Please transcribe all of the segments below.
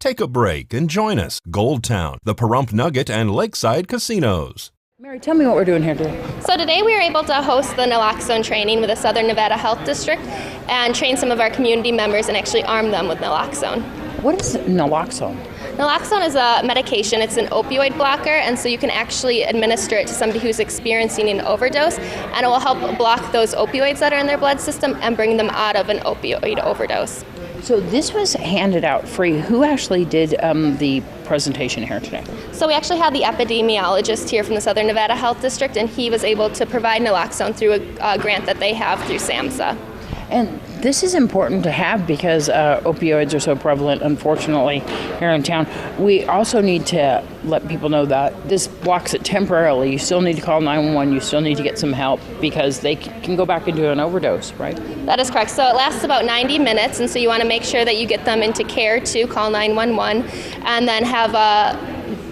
Take a break and join us. Gold Town, the Pahrump Nugget, and Lakeside Casinos. Mary, tell me what we're doing here today. So today we were able to host the Naloxone Training with the Southern Nevada Health District and train some of our community members and actually arm them with naloxone. What is naloxone? Naloxone is a medication. It's an opioid blocker, and so you can actually administer it to somebody who's experiencing an overdose, and it will help block those opioids that are in their blood system and bring them out of an opioid overdose. So this was handed out free. Who actually did the presentation here today? So we actually had the epidemiologist here from the Southern Nevada Health District, and he was able to provide naloxone through a grant that they have through SAMHSA. And this is important to have because opioids are so prevalent, unfortunately, here in town. We also need to let people know that this blocks it temporarily. You still need to call 911. You still need to get some help because they can go back into an overdose, right? That is correct. So it lasts about 90 minutes, and so you want to make sure that you get them into care to call 911 and then have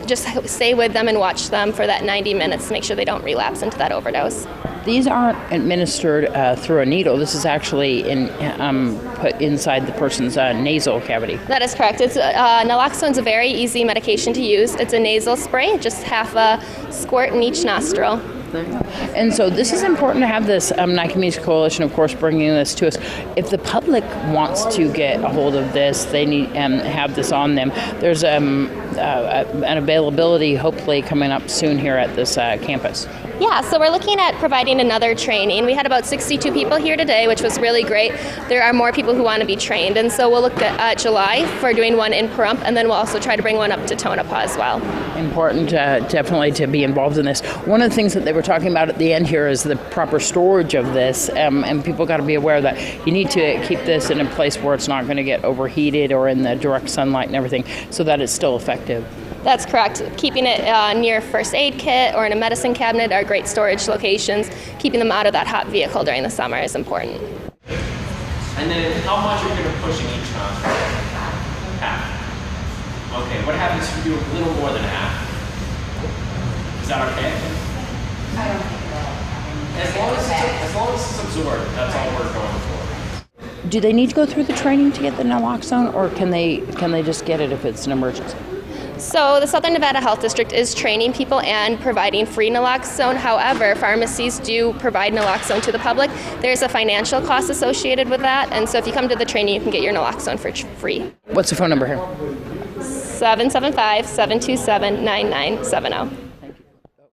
just stay with them and watch them for that 90 minutes to make sure they don't relapse into that overdose. These aren't administered through a needle. This is actually put inside the person's nasal cavity. That is correct. Naloxone is a very easy medication to use. It's a nasal spray, just half a squirt in each nostril. And so this is important to have this Community Coalition, of course, bringing this to us. If the public wants to get a hold of this, they need have this on them. There's an availability hopefully coming up soon here at this campus. Yeah, so we're looking at providing another training. We had about 62 people here today, which was really great. There are more people who want to be trained, and so we'll look at July for doing one in Pahrump, and then we'll also try to bring one up to Tonopah as well. Important, definitely, to be involved in this. One of the things that they were talking about at the end here is the proper storage of this, and people got to be aware that you need to keep this in a place where it's not going to get overheated or in the direct sunlight and everything, so that it's still effective. That's correct. Keeping it near a first aid kit or in a medicine cabinet are great storage locations. Keeping them out of that hot vehicle during the summer is important. And then how much are you going to push in each nostril? Half. Okay, what happens if you do a little more than half? Is that okay? I don't think so. As long as it's absorbed, that's all we're going for. Do they need to go through the training to get the naloxone, or can they just get it if it's an emergency? So the Southern Nevada Health District is training people and providing free naloxone. However, pharmacies do provide naloxone to the public. There's a financial cost associated with that, and so if you come to the training, you can get your naloxone for free. What's the phone number here? 775-727-9970.